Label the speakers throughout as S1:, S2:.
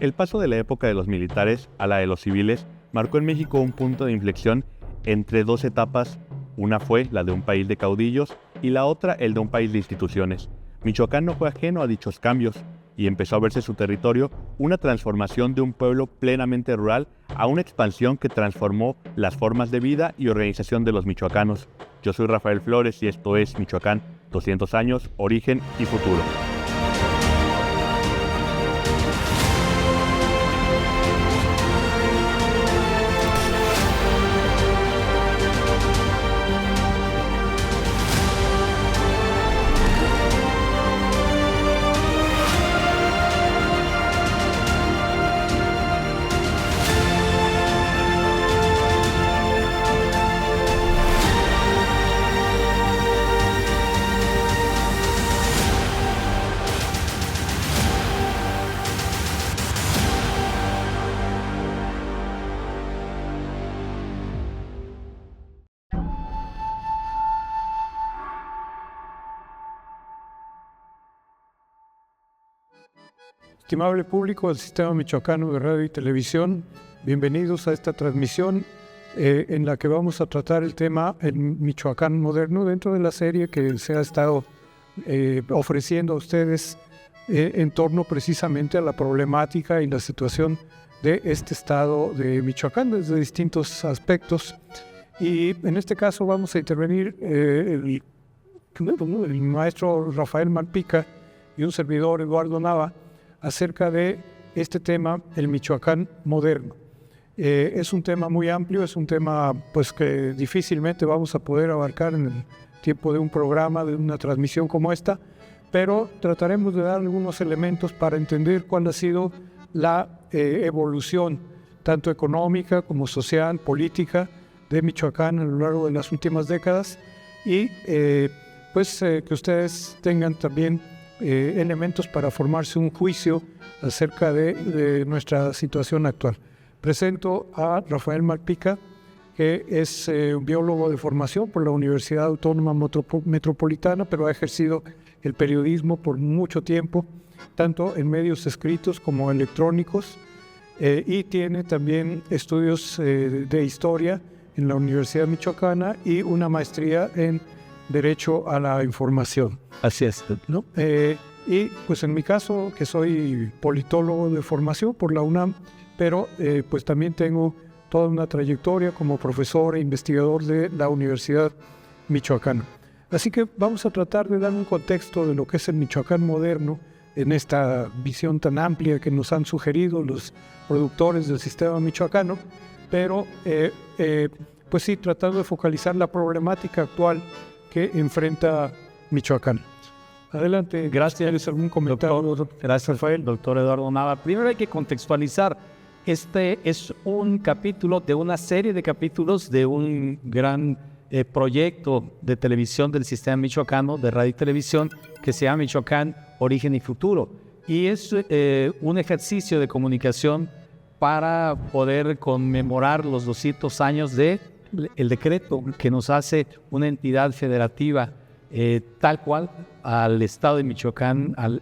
S1: El paso de la época de los militares a la de los civiles marcó en México un punto de inflexión entre dos etapas. Una fue la de un país de caudillos y la otra el de un país de instituciones. Michoacán no fue ajeno a dichos cambios y empezó a verse su territorio una transformación de un pueblo plenamente rural a una expansión que transformó las formas de vida y organización de los michoacanos. Yo soy Rafael Flores y esto es Michoacán, 200 años, origen y futuro.
S2: Estimable público del Sistema Michoacano de Radio y Televisión, bienvenidos a esta transmisión en la que vamos a tratar el tema El Michoacán moderno dentro de la serie que se ha estado ofreciendo a ustedes en torno precisamente a la problemática y la situación de este estado de Michoacán desde distintos aspectos. Y en este caso vamos a intervenir el maestro Rafael Malpica y un servidor Eduardo Nava acerca de este tema, el Michoacán moderno. Es un tema muy amplio, es un tema pues que difícilmente vamos a poder abarcar en el tiempo de un programa, de una transmisión como esta, pero trataremos de dar algunos elementos para entender cuál ha sido la evolución, tanto económica como social, política, de Michoacán a lo largo de las últimas décadas y que ustedes tengan también elementos para formarse un juicio acerca de nuestra situación actual. Presento a Rafael Malpica, que es un biólogo de formación por la Universidad Autónoma Metropolitana, pero ha ejercido el periodismo por mucho tiempo, tanto en medios escritos como electrónicos, y tiene también estudios de historia en la Universidad Michoacana y una maestría en Derecho a la Información.
S3: Así es,
S2: ¿no? Y pues en mi caso, que soy politólogo de formación por la UNAM, pero pues también tengo toda una trayectoria como profesor e investigador de la Universidad Michoacana. Así que vamos a tratar de dar un contexto de lo que es el Michoacán moderno en esta visión tan amplia que nos han sugerido los productores del sistema michoacano, pero pues sí, tratando de focalizar la problemática actual que enfrenta Michoacán. Adelante.
S3: Gracias.
S2: ¿Tienes algún comentario?
S3: Gracias, Rafael. Doctor Eduardo Nava. Primero hay que contextualizar. Este es un capítulo de una serie de capítulos de un gran proyecto de televisión del sistema michoacano de radio y televisión que se llama Michoacán, Origen y Futuro. Y es un ejercicio de comunicación para poder conmemorar los 200 años del decreto que nos hace una entidad federativa tal cual al estado de Michoacán, al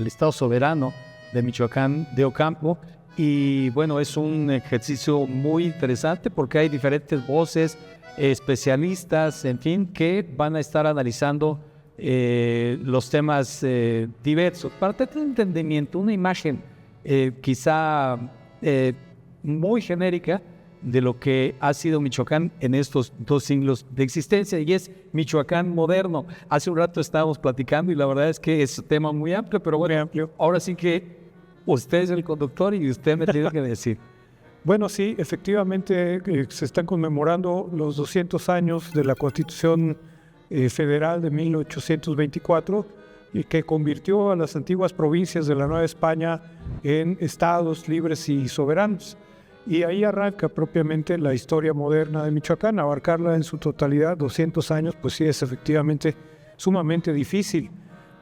S3: estado soberano de Michoacán de Ocampo. Y bueno, es un ejercicio muy interesante porque hay diferentes voces, especialistas, en fin, que van a estar analizando los temas diversos. Para tener un entendimiento, una imagen quizá muy genérica de lo que ha sido Michoacán en estos 2 siglos de existencia, y es Michoacán moderno. Hace un rato estábamos platicando y la verdad es que es un tema muy amplio, pero bueno, amplio. Ahora sí que usted es el conductor y usted me tiene que decir.
S2: Bueno, sí, efectivamente se están conmemorando los 200 años de la Constitución Federal de 1824, y que convirtió a las antiguas provincias de la Nueva España en estados libres y soberanos. Y ahí arranca propiamente la historia moderna de Michoacán. Abarcarla en su totalidad, 200 años, pues sí es efectivamente sumamente difícil,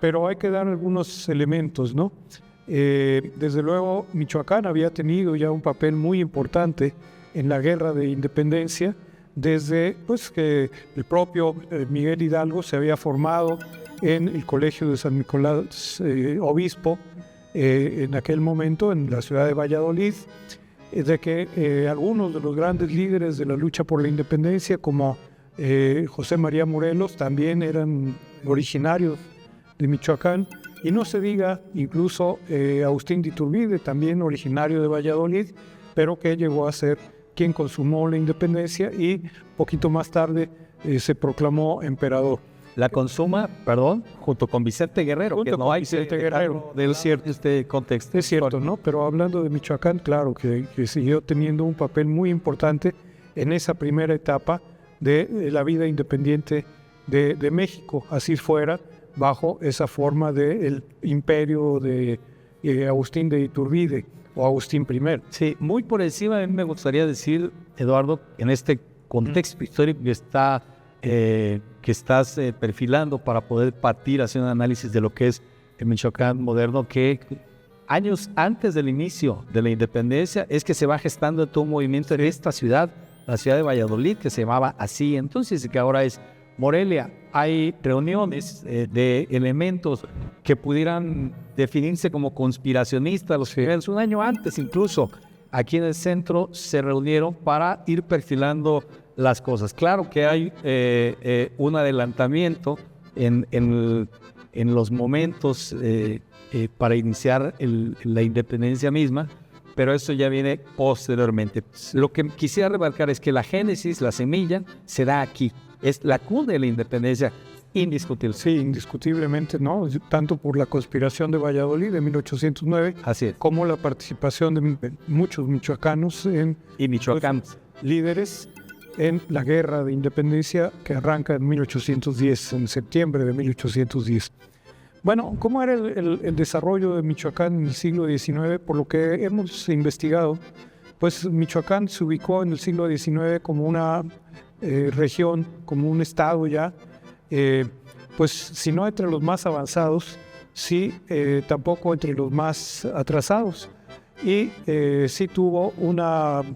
S2: pero hay que dar algunos elementos, ¿no? Desde luego, Michoacán había tenido ya un papel muy importante en la guerra de independencia, desde pues, que el propio Miguel Hidalgo se había formado en el Colegio de San Nicolás Obispo, en aquel momento en la ciudad de Valladolid, de que algunos de los grandes líderes de la lucha por la independencia, como José María Morelos, también eran originarios de Michoacán, y no se diga incluso Agustín de Iturbide, también originario de Valladolid, pero que llegó a ser quien consumó la independencia y poquito más tarde se proclamó emperador.
S3: La consuma, perdón, junto con Vicente Guerrero,
S2: Junto
S3: que no
S2: con
S3: hay
S2: Vicente Guerrero,
S3: del
S2: es cierto.
S3: este contexto.
S2: Es cierto, ¿no? Pero hablando de Michoacán, claro, que siguió teniendo un papel muy importante en esa primera etapa de la vida independiente de México, así fuera, bajo esa forma del imperio de Agustín de Iturbide o Agustín I.
S3: Sí, muy por encima, a mí me gustaría decir, Eduardo, en este contexto histórico que estás perfilando para poder partir hacia un análisis de lo que es el Michoacán moderno, que años antes del inicio de la independencia es que se va gestando todo un movimiento en esta ciudad, la ciudad de Valladolid, que se llamaba así entonces y que ahora es Morelia. Hay reuniones de elementos que pudieran definirse como conspiracionistas, los primeros, un año antes incluso, aquí en el centro se reunieron para ir perfilando las cosas. Claro que hay un adelantamiento en los momentos para iniciar la independencia misma, pero eso ya viene posteriormente. Lo que quisiera remarcar es que la génesis, la semilla, se da aquí. Es la cuna de la independencia, indiscutible.
S2: Sí, indiscutiblemente, ¿no? Tanto por la conspiración de Valladolid de 1809,
S3: Así es.
S2: como la participación de muchos michoacanos
S3: Y Michoacán.
S2: líderes en la guerra de independencia que arranca en 1810, en septiembre de 1810. Bueno, ¿cómo era el desarrollo de Michoacán en el siglo XIX? Por lo que hemos investigado, pues Michoacán se ubicó en el siglo XIX como una región, como un estado ya, pues si no entre los más avanzados, sí tampoco entre los más atrasados. Y sí tuvo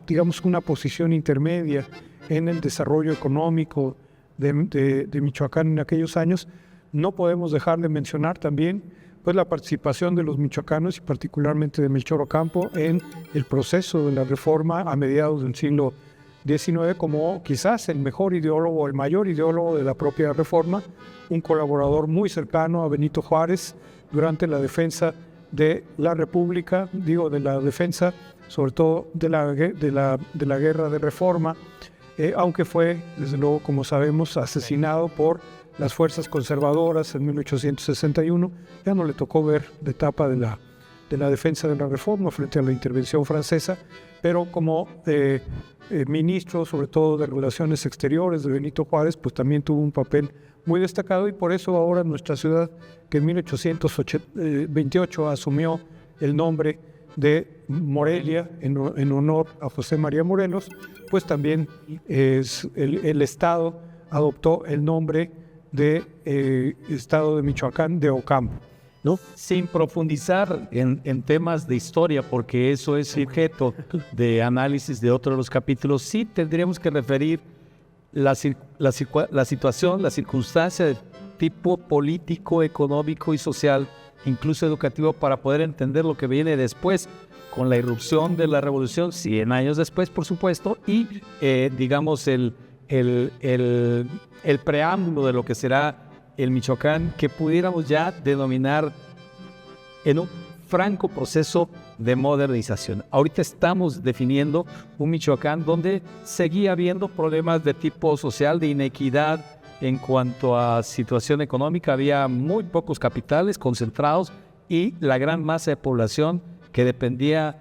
S2: digamos, una posición intermedia en el desarrollo económico de Michoacán en aquellos años. No podemos dejar de mencionar también pues, la participación de los michoacanos y particularmente de Melchor Ocampo en el proceso de la reforma a mediados del siglo XIX como quizás el mejor ideólogo, el mayor ideólogo de la propia reforma, un colaborador muy cercano a Benito Juárez durante la defensa de la República, de la defensa sobre todo de la guerra de reforma, aunque fue, desde luego, como sabemos, asesinado por las fuerzas conservadoras en 1861. Ya no le tocó ver la etapa de la defensa de la reforma frente a la intervención francesa, pero como ministro, sobre todo de Relaciones Exteriores de Benito Juárez, pues también tuvo un papel muy destacado y por eso ahora nuestra ciudad, que en 1828 asumió el nombre de Morelia en honor a José María Morelos, pues también el estado adoptó el nombre de estado de Michoacán de Ocampo, ¿no?
S3: Sin profundizar en temas de historia, porque eso es objeto de análisis de otro de los capítulos, sí tendríamos que referir la situación, la circunstancia de tipo político, económico y social, incluso educativo, para poder entender lo que viene después, con la irrupción de la revolución, 100 años después, por supuesto, y digamos el preámbulo de lo que será el Michoacán, que pudiéramos ya denominar en un franco proceso de modernización. Ahorita estamos definiendo un Michoacán donde seguía habiendo problemas de tipo social, de inequidad en cuanto a situación económica. Había muy pocos capitales concentrados y la gran masa de población que dependía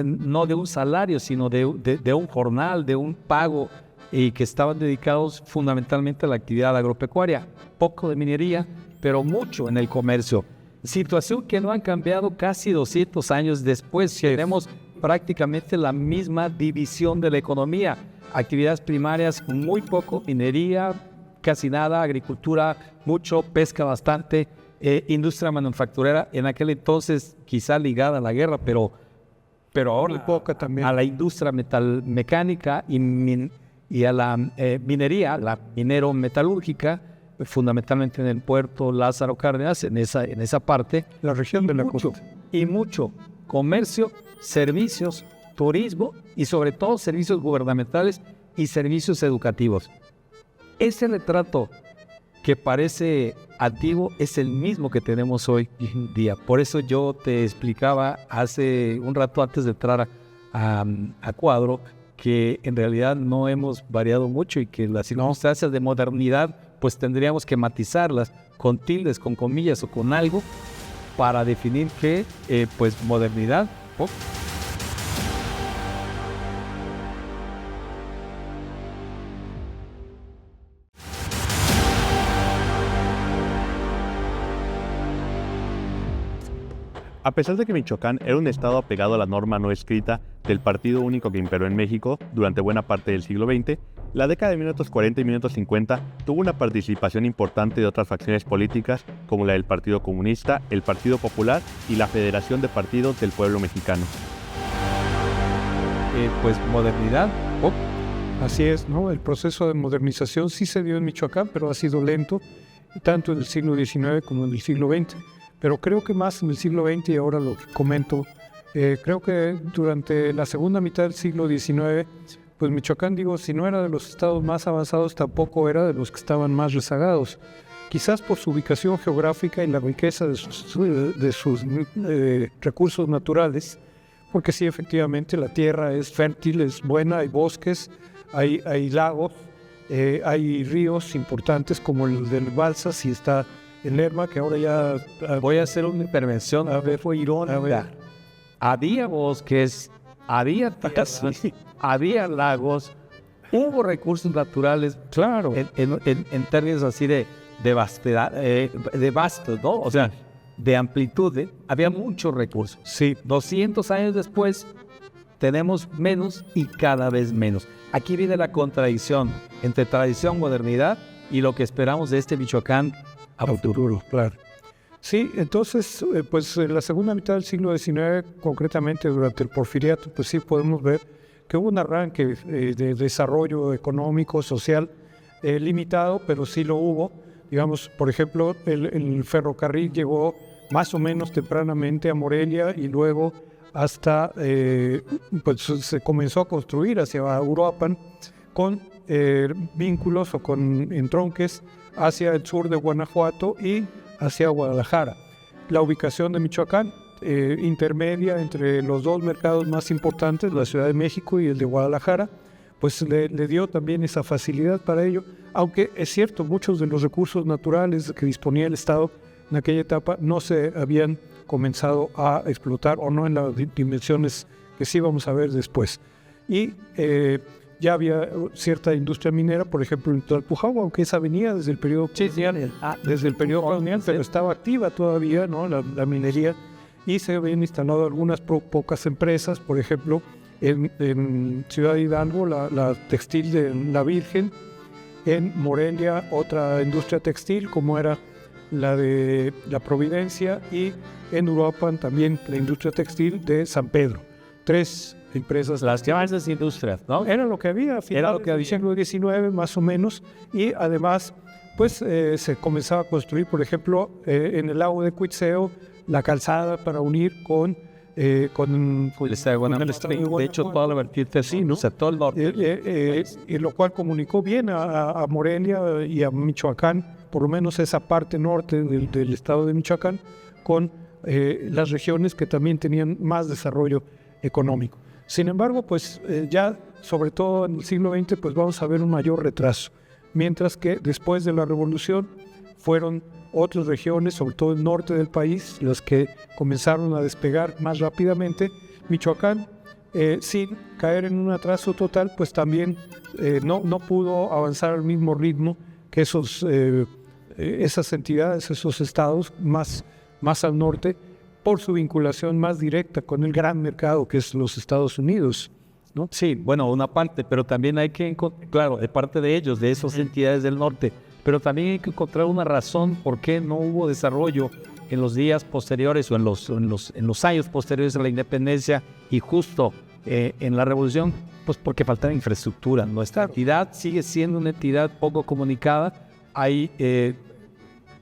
S3: no de un salario, sino de un jornal, de un pago, y que estaban dedicados fundamentalmente a la actividad agropecuaria, poco de minería, pero mucho en el comercio. Situación que no han cambiado casi 200 años después. Tenemos prácticamente la misma división de la economía. Actividades primarias, muy poco, minería, casi nada, agricultura, mucho, pesca bastante, industria manufacturera, en aquel entonces quizá ligada a la guerra, pero ahora
S2: muy poca también.
S3: A la industria metalmecánica y a la minería, la minero-metalúrgica, fundamentalmente en el puerto Lázaro Cárdenas, en esa parte.
S2: La región de la costa.
S3: y mucho comercio, servicios, turismo y sobre todo servicios gubernamentales y servicios educativos. Ese retrato que parece antiguo es el mismo que tenemos hoy en día. Por eso yo te explicaba hace un rato antes de entrar a cuadro que en realidad no hemos variado mucho y que las circunstancias de modernidad pues tendríamos que matizarlas con tildes, con comillas o con algo para definir que pues modernidad.
S1: A pesar de que Michoacán era un estado apegado a la norma no escrita del partido único que imperó en México durante buena parte del siglo XX, la década de 1940 y 1950 tuvo una participación importante de otras facciones políticas como la del Partido Comunista, el Partido Popular y la Federación de Partidos del Pueblo Mexicano.
S3: Pues modernidad.
S2: Así es, ¿no? El proceso de modernización sí se dio en Michoacán, pero ha sido lento, tanto en el siglo XIX como en el siglo XX. Pero creo que más en el siglo XX, y ahora lo comento, creo que durante la segunda mitad del siglo XIX, pues Michoacán, digo, si no era de los estados más avanzados, tampoco era de los que estaban más rezagados. Quizás por su ubicación geográfica y la riqueza de sus recursos naturales, porque sí, efectivamente, la tierra es fértil, es buena, hay bosques, hay lagos, hay ríos importantes como el del Balsas y está el Lerma, que ahora ya...
S3: Voy a hacer una intervención fue irónica. Había bosques, había tierras, había lagos, hubo recursos naturales,
S2: claro,
S3: en términos así de vastedad, de vasto, ¿no? O sea, de amplitud, había muchos recursos.
S2: Sí.
S3: 200 años después tenemos menos y cada vez menos. Aquí viene la contradicción entre tradición, modernidad y lo que esperamos de este Michoacán a futuro.
S2: Claro. Sí, entonces, pues en la segunda mitad del siglo XIX, concretamente durante el Porfiriato, pues sí podemos ver que hubo un arranque de desarrollo económico, social, limitado, pero sí lo hubo. Digamos, por ejemplo, el ferrocarril llegó más o menos tempranamente a Morelia y luego hasta, pues se comenzó a construir hacia Uruapan con vínculos o con entronques hacia el sur de Guanajuato y hacia Guadalajara. La ubicación de Michoacán, intermedia entre los dos mercados más importantes, la Ciudad de México y el de Guadalajara, pues le dio también esa facilidad para ello, aunque es cierto, muchos de los recursos naturales que disponía el Estado en aquella etapa no se habían comenzado a explotar o no en las dimensiones que sí vamos a ver después. Y ya había cierta industria minera, por ejemplo en Tlalpujahua, aunque esa venía desde el periodo colonial, pero estaba activa todavía, ¿no? la minería, y se habían instalado algunas pocas empresas, por ejemplo en Ciudad Hidalgo la textil de La Virgen, en Morelia otra industria textil como era la de La Providencia, y en Uruapan también la industria textil de San Pedro. 3 empresas.
S3: Las grandes industrias, ¿no?
S2: Era lo que había a finales del siglo XIX, más o menos, y además, pues se comenzaba a construir, por ejemplo, en el lago de Cuitzeo, la calzada para unir con el estado de Guanajuato.
S3: De hecho, toda la vertiente sí, ¿no? O sea, todo el norte.
S2: Y lo cual comunicó bien a Morelia y a Michoacán, por lo menos esa parte norte del estado de Michoacán, con las regiones que también tenían más desarrollo económico. Sin embargo, pues ya sobre todo en el siglo XX, pues vamos a ver un mayor retraso, mientras que después de la Revolución fueron otras regiones, sobre todo el norte del país, las que comenzaron a despegar más rápidamente. Michoacán, sin caer en un atraso total, pues también no pudo avanzar al mismo ritmo que esas entidades, esos estados más al norte, por su vinculación más directa con el gran mercado que es los Estados Unidos, ¿no?
S3: Sí, bueno, una parte, pero también hay que encontrar, claro, de parte de ellos, de esas entidades del norte, pero también hay que encontrar una razón por qué no hubo desarrollo en los días posteriores o en los años posteriores a la independencia y justo en la revolución, pues porque faltaba infraestructura. Nuestra entidad sigue siendo una entidad poco comunicada, hay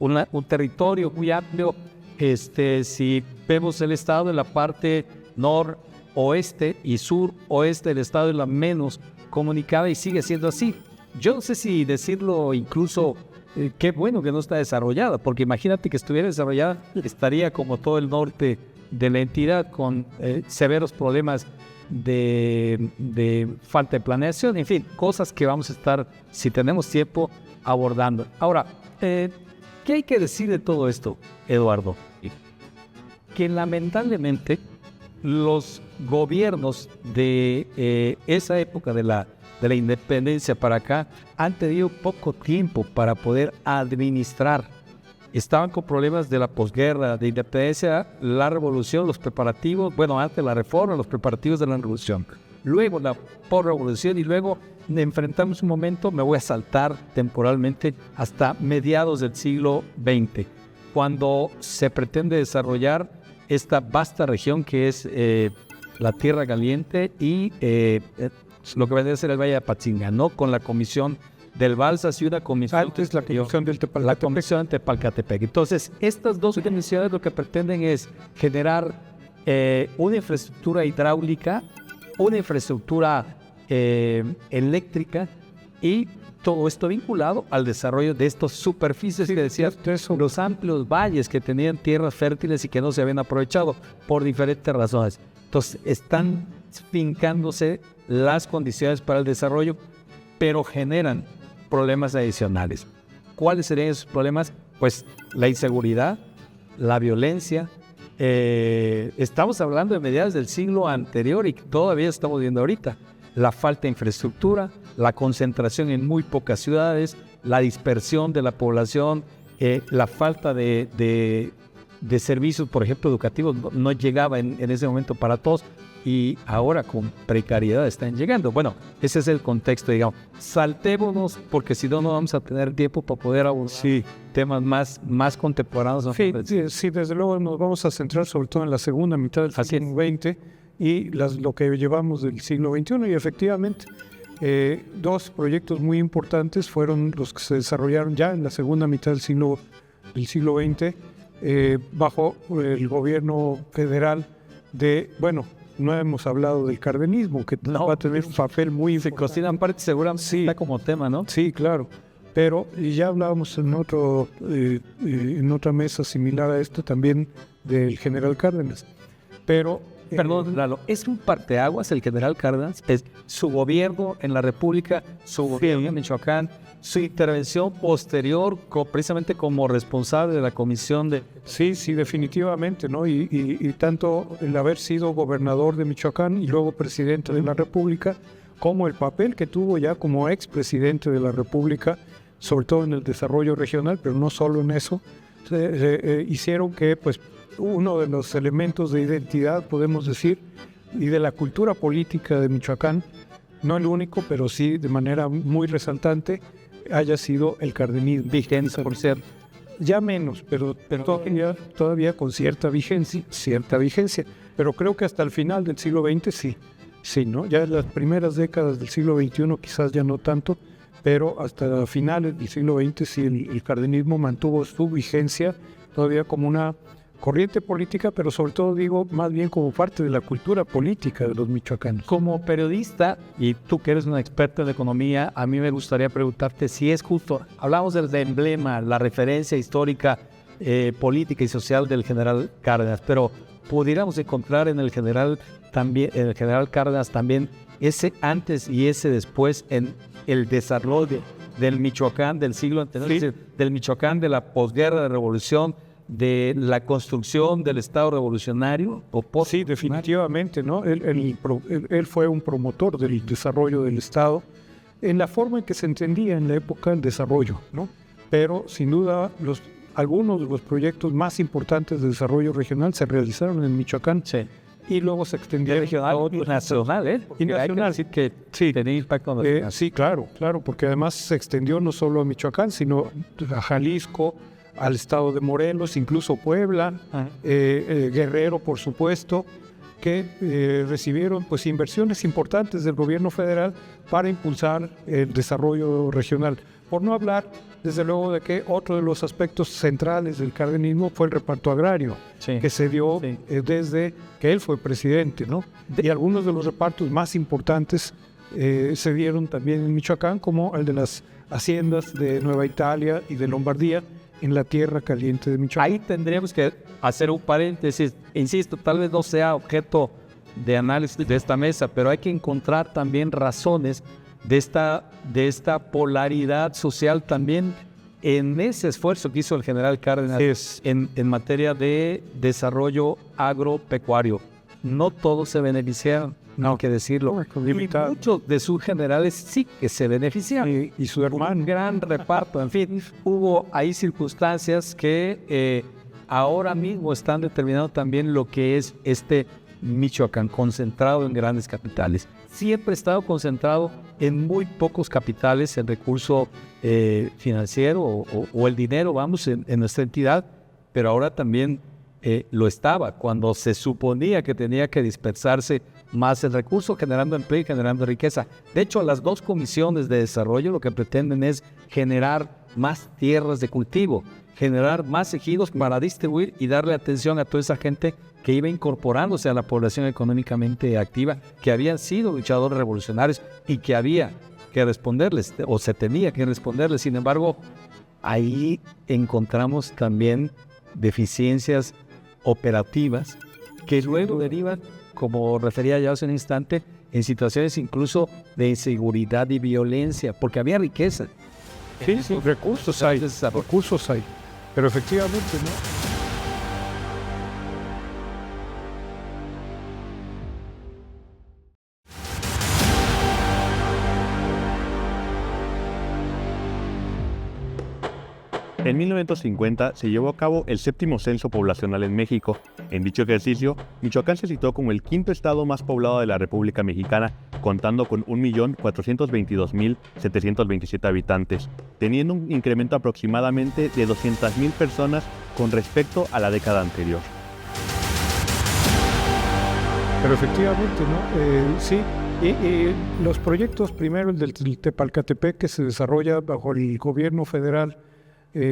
S3: un territorio muy amplio Si vemos el estado, en la parte noroeste y suroeste del estado es la menos comunicada y sigue siendo así. Yo no sé si decirlo incluso, qué bueno que no está desarrollada, porque imagínate que estuviera desarrollada, estaría como todo el norte de la entidad con severos problemas de falta de planeación, en fin, cosas que vamos a estar, si tenemos tiempo, abordando. Ahora, ¿qué hay que decir de todo esto, Eduardo? Que lamentablemente los gobiernos de esa época de la independencia para acá han tenido poco tiempo para poder administrar. Estaban con problemas de la posguerra, de independencia, la revolución, los preparativos, bueno, antes la reforma, los preparativos de la revolución. Luego la posrevolución y luego enfrentamos un momento, me voy a saltar temporalmente hasta mediados del siglo XX, cuando se pretende desarrollar esta vasta región que es la Tierra Caliente y lo que vendría a ser el Valle de Apatzinga, ¿no? Con la comisión del Balsas y una comisión...
S2: Antes la comisión del Tepalcatepec.
S3: La comisión de Tepalcatepec. Entonces, estas dos comisiones lo que pretenden es generar una infraestructura hidráulica, una infraestructura eléctrica y todo esto vinculado al desarrollo de estas superficies que decías, los amplios valles que tenían tierras fértiles y que no se habían aprovechado por diferentes razones. Entonces, están fincándose las condiciones para el desarrollo, pero generan problemas adicionales. ¿Cuáles serían esos problemas? Pues la inseguridad, la violencia. Estamos hablando de mediados del siglo anterior y todavía estamos viendo ahorita. La falta de infraestructura, la concentración en muy pocas ciudades, la dispersión de la población, la falta de servicios, por ejemplo, educativos, no llegaba en ese momento para todos. Y ahora con precariedad están llegando. Bueno, ese es el contexto, digamos. Saltémonos, porque si no, no vamos a tener tiempo para poder abordar temas más contemporáneos.
S2: Sí, desde luego nos vamos a centrar sobre todo en la segunda mitad del siglo XX y lo que llevamos del siglo XXI. Y efectivamente, dos proyectos muy importantes fueron los que se desarrollaron ya en la segunda mitad del siglo XX bajo el gobierno federal no hemos hablado del cardenismo, que va a tener un papel muy importante.
S3: Se cocinan partes, seguramente está como tema, ¿no?
S2: Sí, claro. Pero ya hablábamos en otra mesa similar a esto también del general Cárdenas. Pero...
S3: Perdón, Lalo, ¿es un parteaguas el general Cárdenas? ¿Es su gobierno en la República, su gobierno en Michoacán, su intervención posterior precisamente como responsable de la comisión de...
S2: Sí, definitivamente, ¿no? Y tanto el haber sido gobernador de Michoacán y luego presidente de la República, como el papel que tuvo ya como expresidente de la República, sobre todo en el desarrollo regional, pero no solo en eso, hicieron que, pues, uno de los elementos de identidad, podemos decir, y de la cultura política de Michoacán, no el único, pero sí de manera muy resaltante, haya sido el cardenismo.
S3: Vigencia, por cierto.
S2: Ya menos, pero todavía con cierta vigencia. Pero creo que hasta el final del siglo XX sí, ¿no? Ya en las primeras décadas del siglo XXI quizás ya no tanto, pero hasta finales del siglo XX sí el cardenismo mantuvo su vigencia todavía como una corriente política, pero sobre todo digo más bien como parte de la cultura política de los michoacanos.
S3: Como periodista, y tú que eres una experta en economía, a mí me gustaría preguntarte si es justo, hablamos del emblema, la referencia histórica, política y social del general Cárdenas, pero pudiéramos encontrar en el general Cárdenas también ese antes y ese después en el desarrollo del Michoacán del siglo anterior, es decir, del Michoacán de la posguerra de revolución, de la construcción del Estado revolucionario.
S2: Sí, definitivamente, ¿no? Él fue un promotor del desarrollo del Estado en la forma en que se entendía en la época el desarrollo, ¿no? Pero sin duda algunos de los proyectos más importantes de desarrollo regional se realizaron en Michoacán.
S3: Sí.
S2: Y luego se extendió
S3: regional y nacional,
S2: y nacional.
S3: Hay que decir que sí, tenía impacto nacional.
S2: Sí, claro, porque además se extendió no solo a Michoacán, sino a Jalisco, al estado de Morelos, incluso Puebla, Guerrero, por supuesto, que recibieron pues inversiones importantes del gobierno federal para impulsar el desarrollo regional. Por no hablar desde luego de que otro de los aspectos centrales del cardenismo fue el reparto agrario, que se dio desde que él fue presidente, ¿no? Y algunos de los repartos más importantes se dieron también en Michoacán, como el de las haciendas de Nueva Italia y de Lombardía, en la tierra caliente de Michoacán.
S3: Ahí tendríamos que hacer un paréntesis. Insisto, tal vez no sea objeto de análisis de esta mesa, pero hay que encontrar también razones de esta polaridad social también en ese esfuerzo que hizo el general Cárdenas en materia de desarrollo agropecuario. No todos se beneficiaron, no hay que decirlo. Y muchos de sus generales sí que se beneficiaron.
S2: Y su hermano.
S3: Un gran reparto. En fin, hubo ahí circunstancias que ahora mismo están determinando también lo que es este Michoacán, concentrado en grandes capitales. Siempre ha estado concentrado en muy pocos capitales el recurso financiero o el dinero, vamos, en nuestra entidad, pero ahora también lo estaba, cuando se suponía que tenía que dispersarse más el recurso, generando empleo y generando riqueza. De hecho, las dos comisiones de desarrollo lo que pretenden es generar más tierras de cultivo, generar más ejidos para distribuir y darle atención a toda esa gente que iba incorporándose a la población económicamente activa, que habían sido luchadores revolucionarios y que había que responderles, o se tenía que responderles. Sin embargo, ahí encontramos también deficiencias operativas que luego derivan, como refería ya hace un instante, en situaciones incluso de inseguridad y violencia, porque había riqueza.
S2: Sí, recursos hay, pero efectivamente no.
S1: En 1950 se llevó a cabo el 7º censo poblacional en México. En dicho ejercicio, Michoacán se situó como el 5º estado más poblado de la República Mexicana, contando con 1.422.727 habitantes, teniendo un incremento aproximadamente de 200.000 personas con respecto a la década anterior.
S2: Pero efectivamente, ¿no? Sí, y los proyectos, primero el del Tepalcatepec, que se desarrolla bajo el gobierno federal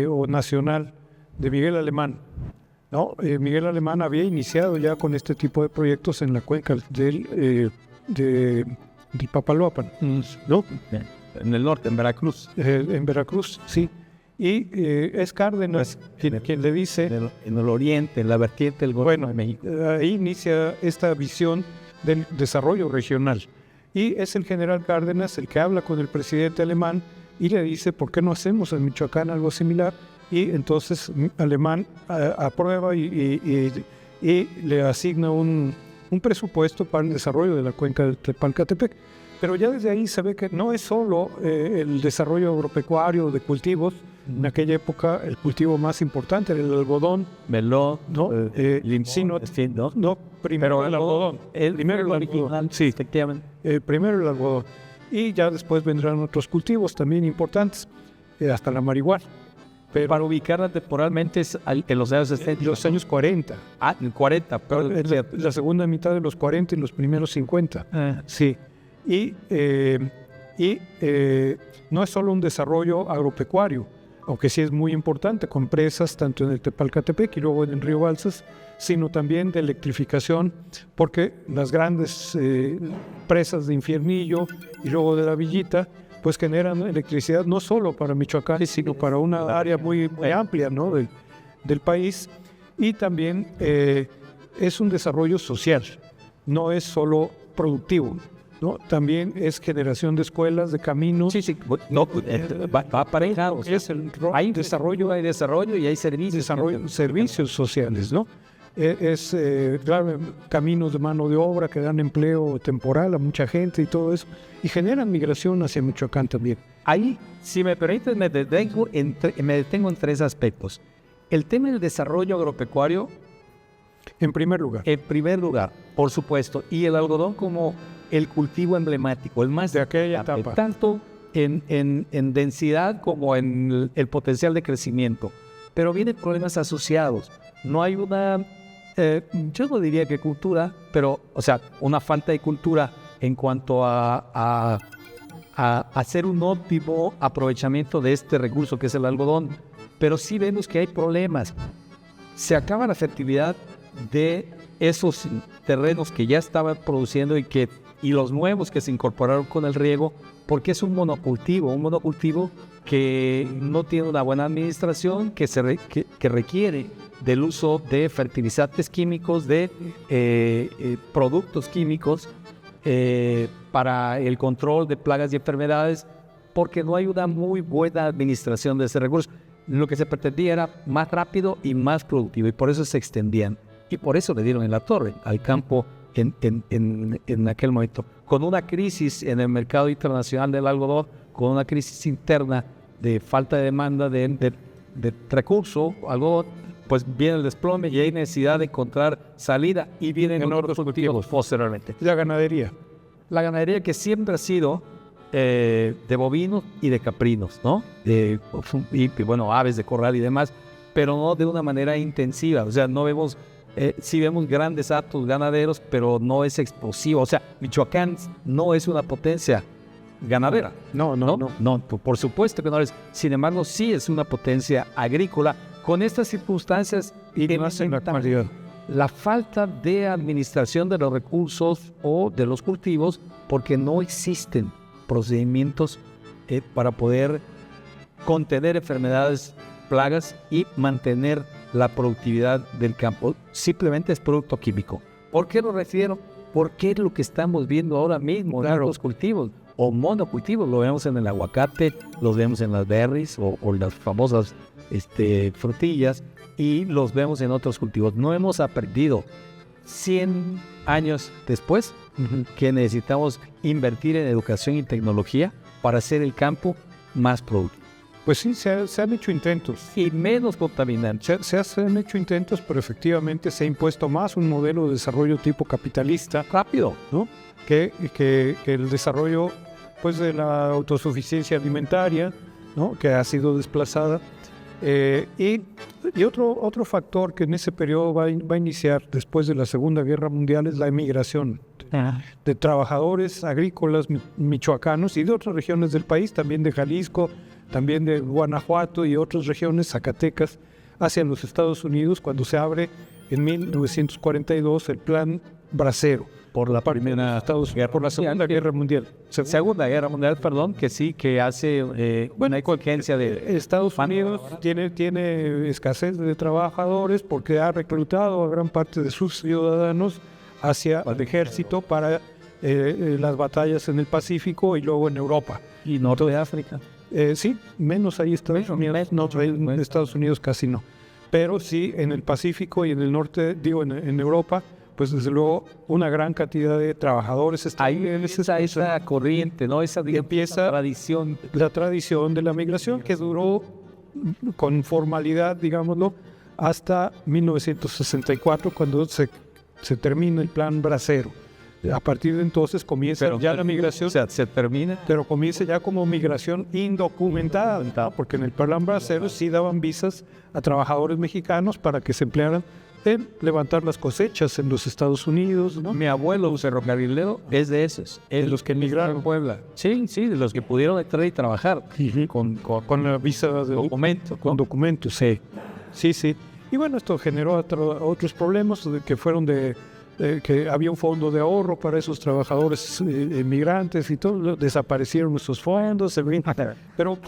S2: o nacional de Miguel Alemán, ¿no? Miguel Alemán había iniciado ya con este tipo de proyectos en la cuenca de Papaloapan, ¿no?
S3: En el norte, en Veracruz.
S2: En Veracruz, sí. Y es Cárdenas quien le dice...
S3: En el oriente, en la vertiente del gobierno de México.
S2: Ahí inicia esta visión del desarrollo regional. Y es el general Cárdenas el que habla con el presidente alemán y le dice, ¿por qué no hacemos en Michoacán algo similar? Y entonces Alemán aprueba y le asigna un presupuesto para el desarrollo de la cuenca del Tepalcatepec. Pero ya desde ahí se ve que no es solo el desarrollo agropecuario de cultivos. En aquella época el cultivo más importante era el algodón,
S3: melón,
S2: ¿no?
S3: limón,
S2: sino,
S3: ¿no?
S2: No, primero el algodón. Primero el algodón, sí,
S3: efectivamente.
S2: Primero el algodón. Y ya después vendrán otros cultivos también importantes, hasta la marihuana.
S3: Pero para ubicarla temporalmente es en los años 60.
S2: Los años 40.
S3: En 40. Pero
S2: la segunda mitad de los 40 y los primeros 50. Sí. Y no es solo un desarrollo agropecuario, aunque sí es muy importante, con presas tanto en el Tepalcatepec y luego en el río Balsas, sino también de electrificación, porque las grandes presas de Infiernillo y luego de la Villita, pues generan electricidad no solo para Michoacán, sino para una área muy amplia, ¿no? del país. Y también es un desarrollo social, no es solo productivo, ¿no? También es generación de escuelas, de caminos.
S3: Sí, no, va aparejado.
S2: Hay desarrollo
S3: y hay servicios.
S2: Servicios sociales, ¿no? Claro, caminos de mano de obra que dan empleo temporal a mucha gente y todo eso, y generan migración hacia Michoacán también.
S3: Ahí, si me permite, me detengo en 3 aspectos. El tema del desarrollo agropecuario.
S2: En primer lugar.
S3: En primer lugar, por supuesto, y el algodón como el cultivo emblemático, el más
S2: de aquella etapa.
S3: Tanto en densidad como en el potencial de crecimiento. Pero vienen problemas asociados. No hay una, yo no diría que cultura, pero, o sea, una falta de cultura en cuanto a a hacer un óptimo aprovechamiento de este recurso que es el algodón. Pero sí vemos que hay problemas. Se acaba la fertilidad de esos terrenos que ya estaban produciendo y los nuevos que se incorporaron con el riego, porque es un monocultivo que no tiene una buena administración, que requiere del uso de fertilizantes químicos, de productos químicos para el control de plagas y enfermedades, porque no hay una muy buena administración de ese recurso. Lo que se pretendía era más rápido y más productivo, y por eso se extendían. Y por eso le dieron en la torre al campo en aquel momento. Con una crisis en el mercado internacional del algodón, con una crisis interna de falta de demanda de recurso, algodón, pues viene el desplome y hay necesidad de encontrar salida, y vienen en otros cultivos posteriormente.
S2: La ganadería.
S3: La ganadería, que siempre ha sido de bovinos y de caprinos, ¿no? Y bueno, aves de corral y demás, pero no de una manera intensiva. O sea, no vemos, sí vemos grandes actos ganaderos, pero no es explosivo. O sea, Michoacán no es una potencia ganadera. No, por supuesto que no es. Sin embargo, sí es una potencia agrícola con estas circunstancias
S2: y más en la actualidad.
S3: La falta de administración de los recursos o de los cultivos, porque no existen procedimientos para poder contener enfermedades, plagas y mantener la productividad del campo. Simplemente es producto químico. ¿Por qué lo refiero? Porque es lo que estamos viendo ahora mismo en los cultivos o monocultivos. Lo vemos en el aguacate, los vemos en las berries o las famosas frutillas, y los vemos en otros cultivos. No hemos aprendido 100 años después que necesitamos invertir en educación y tecnología para hacer el campo más productivo.
S2: Pues sí, se han hecho intentos.
S3: Y menos contaminante.
S2: Se han hecho intentos, pero efectivamente se ha impuesto más un modelo de desarrollo tipo capitalista.
S3: Rápido,
S2: ¿no? Que el desarrollo, pues, de la autosuficiencia alimentaria, ¿no? Que ha sido desplazada. Y otro factor que en ese periodo va a iniciar después de la Segunda Guerra Mundial es la emigración de trabajadores agrícolas michoacanos y de otras regiones del país, también de Jalisco, también de Guanajuato y otras regiones, Zacatecas, hacia los Estados Unidos, cuando se abre en 1942 el Plan Bracero.
S3: Por la
S2: Segunda Guerra Mundial.
S3: Segunda Guerra Mundial, perdón, que hace una exigencia de
S2: Estados Unidos tiene escasez de trabajadores porque ha reclutado a gran parte de sus ciudadanos hacia el ejército para las batallas en el Pacífico y luego en Europa.
S3: Y norte de África.
S2: Sí, menos ahí Estados Unidos, en Estados Unidos casi no. Pero sí en el Pacífico y en el norte, en Europa, pues desde luego una gran cantidad de trabajadores.
S3: Ahí esa corriente, ¿no?
S2: Empieza la tradición de la migración que duró con formalidad, digámoslo, hasta 1964, cuando se termina el Plan Bracero. A partir de entonces comienza la migración.
S3: Se termina.
S2: Pero comienza ya como migración indocumentada, ¿no? Porque en el Plan Bracero sí daban visas a trabajadores mexicanos para que se emplearan en levantar las cosechas en los Estados Unidos, ¿no?
S3: Mi abuelo ferrocarrilero es de esos.
S2: De los que emigraron a Puebla.
S3: Sí, de los que pudieron entrar y trabajar
S2: con la visa de
S3: documento.
S2: Con documentos, sí. Y bueno, esto generó otros problemas que fueron que había un fondo de ahorro para esos trabajadores migrantes y todo, desaparecieron esos fondos, pero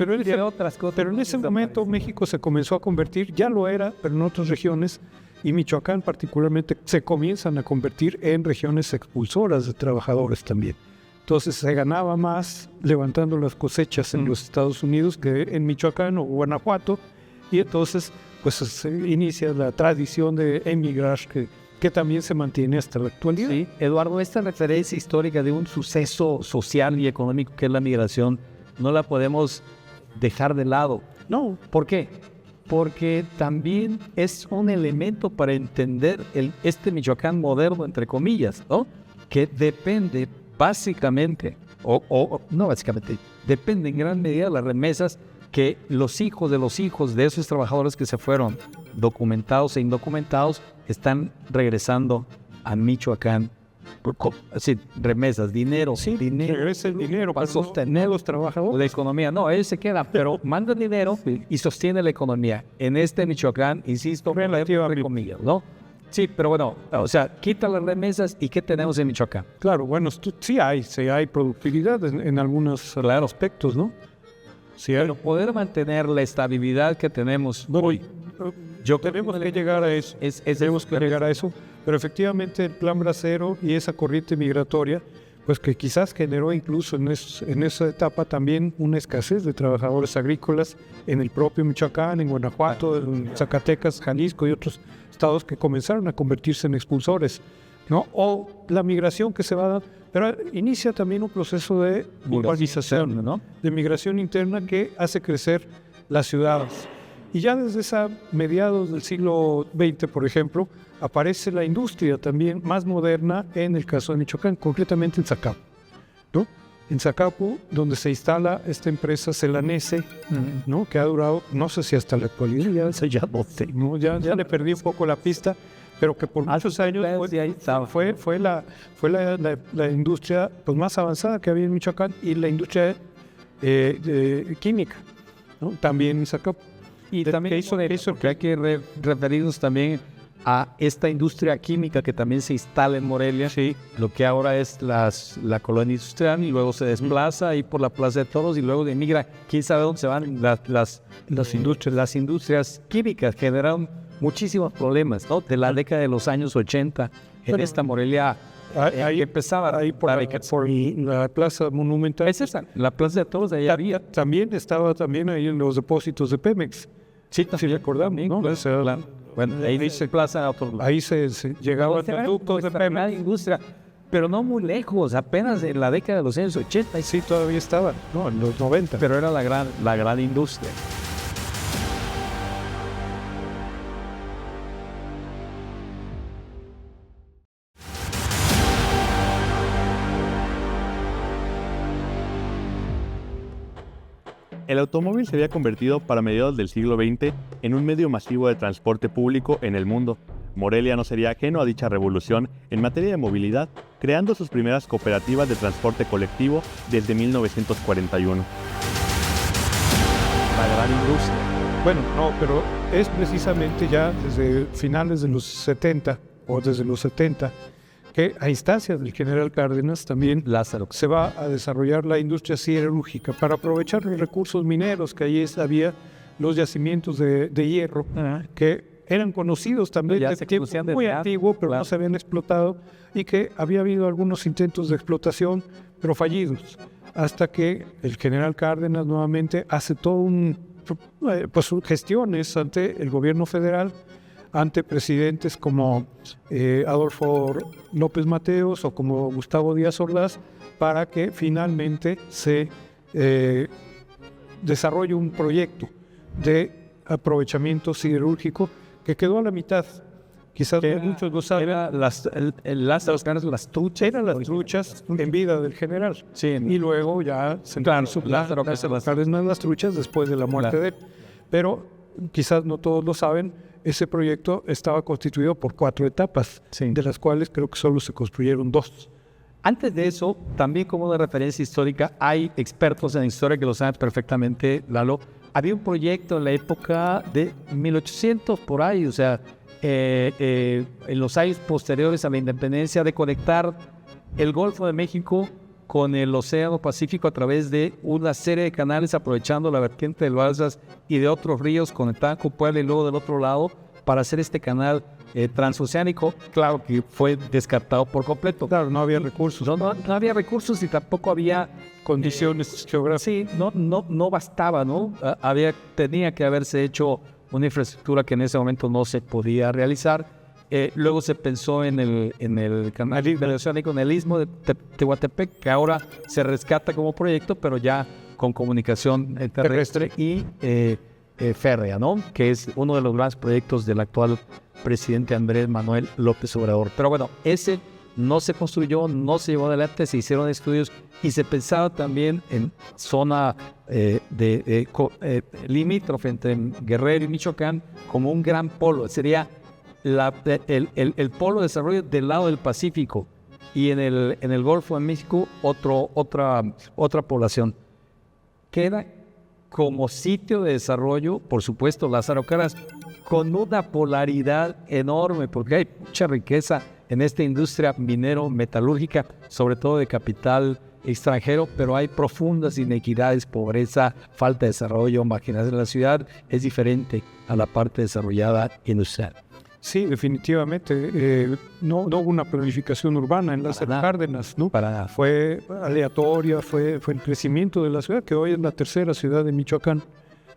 S2: en ese momento México se comenzó a convertir, ya lo era, pero en otras regiones, y Michoacán particularmente, se comienzan a convertir en regiones expulsoras de trabajadores también. Entonces se ganaba más levantando las cosechas en los Estados Unidos que en Michoacán o Guanajuato, y entonces pues se inicia la tradición de emigrar que también se mantiene hasta la actualidad.
S3: Sí, Eduardo, esta referencia histórica de un suceso social y económico que es la migración, no la podemos dejar de lado.
S2: No.
S3: ¿Por qué? Porque también es un elemento para entender este Michoacán moderno, entre comillas, ¿no? Que depende básicamente, depende en gran medida de las remesas que los hijos de esos trabajadores que se fueron, documentados e indocumentados, están regresando a Michoacán Sí, remesas, dinero.
S2: Sí,
S3: dinero.
S2: regresa el dinero
S3: para sostener
S2: los trabajadores.
S3: la economía. No, ellos se quedan, pero mandan dinero y sostiene la economía. En este Michoacán, insisto, entre comillas, ¿no? Sí, pero bueno, o sea, quita las remesas y ¿qué tenemos en Michoacán?
S2: Claro, bueno, sí hay productividad en algunos aspectos, ¿no? Sí hay.
S3: Pero poder mantener la estabilidad que tenemos hoy,
S2: Tenemos que llegar a eso. Tenemos que llegar a eso. Pero efectivamente el plan bracero y esa corriente migratoria, pues que quizás generó incluso en esa etapa también una escasez de trabajadores agrícolas en el propio Michoacán, en Guanajuato, en Zacatecas, Jalisco y otros estados que comenzaron a convertirse en expulsores, ¿no? O la migración que se va a dar, pero inicia también un proceso de urbanización,
S3: ¿no?
S2: De migración interna que hace crecer las ciudades. Y ya desde mediados del siglo XX, por ejemplo, aparece la industria también más moderna en el caso de Michoacán, concretamente en Zacapu, ¿no? En Zacapu, donde se instala esta empresa Celanese, ¿no? Que ha durado, no sé si hasta la actualidad, ya le perdí un poco la pista, pero que por muchos años fue la industria pues, más avanzada que había en Michoacán y la industria química, ¿no? También en Zacapu.
S3: Y también hay que referirnos también a esta industria química que también se instala en Morelia,
S2: sí.
S3: Lo que ahora es la colonia industrial, y luego se desplaza ahí por la Plaza de Toros y luego emigra. ¿Quién sabe dónde se van las industrias? Las industrias químicas generaron muchísimos problemas, ¿no? De la década de los años 80 en esta Morelia.
S2: Ahí
S3: empezaba
S2: ahí por la Plaza Monumental.
S3: Es esa, la Plaza de Toros de allá había.
S2: También estaba ahí en los depósitos de Pemex.
S3: Sí,
S2: recordamos, ¿no?
S3: Bueno, ahí se plaza a otro lugar.
S2: Ahí se llegaban ductos de Pemex.
S3: Industria, pero no muy lejos, apenas en la década de los años 80.
S2: Sí, todavía estaban, ¿no? En los 90.
S3: Pero era la gran industria.
S1: El automóvil se había convertido para mediados del siglo XX en un medio masivo de transporte público en el mundo. Morelia no sería ajeno a dicha revolución en materia de movilidad, creando sus primeras cooperativas de transporte colectivo desde 1941.
S3: La gran industria.
S2: Bueno, no, pero es precisamente ya desde finales de los 70 o desde los 70 que a instancias del general Cárdenas también
S3: Lázaro
S2: se va a desarrollar la industria siderúrgica para aprovechar los recursos mineros que allí había, los yacimientos de hierro, que eran conocidos también
S3: ya
S2: de tiempo muy antiguo, pero no se habían explotado, y que había habido algunos intentos de explotación, pero fallidos, hasta que el general Cárdenas nuevamente hace todo gestiones ante el gobierno federal, ante presidentes como Adolfo López Mateos o como Gustavo Díaz Ordaz, para que finalmente se desarrolle un proyecto de aprovechamiento siderúrgico que quedó a la mitad. Quizás muchos lo saben.
S3: Eran las
S2: truchas en vida del general.
S3: Sí.
S2: Y luego ya se las truchas después de la muerte de él. Pero quizás no todos lo saben, ese proyecto estaba constituido por 4 etapas, de las cuales creo que solo se construyeron 2.
S3: Antes de eso, también como una referencia histórica, hay expertos en historia que lo saben perfectamente, Lalo. Había un proyecto en la época de 1800, por ahí, o sea, en los años posteriores a la independencia, de conectar el Golfo de México con el Océano Pacífico a través de una serie de canales, aprovechando la vertiente del Balsas y de otros ríos, conectaban con Puebla y luego del otro lado para hacer este canal transoceánico. Claro que fue descartado por completo.
S2: Claro, no había recursos.
S3: No había recursos y tampoco había
S2: condiciones geográficas.
S3: Sí, no bastaba, ¿no? Tenía que haberse hecho una infraestructura que en ese momento no se podía realizar. Luego se pensó en el canal interoceánico, en el istmo de Tehuantepec, que ahora se rescata como proyecto, pero ya con comunicación terrestre y férrea, ¿no? Que es uno de los grandes proyectos del actual presidente Andrés Manuel López Obrador. Pero bueno, ese no se construyó, no se llevó adelante, se hicieron estudios y se pensaba también en zona limítrofe entre Guerrero y Michoacán como un gran polo. Sería el polo de desarrollo del lado del Pacífico, y en el Golfo de México otra población. Queda como sitio de desarrollo, por supuesto, Lázaro Cárdenas, con una polaridad enorme, porque hay mucha riqueza en esta industria minero-metalúrgica, sobre todo de capital extranjero, pero hay profundas inequidades, pobreza, falta de desarrollo, marginación de la ciudad. Es diferente a la parte desarrollada industrial.
S2: Sí, definitivamente. No hubo una planificación urbana en Lázaro Cárdenas, ¿no?
S3: Para nada.
S2: Fue aleatoria, fue el crecimiento de la ciudad, que hoy es la tercera ciudad de Michoacán.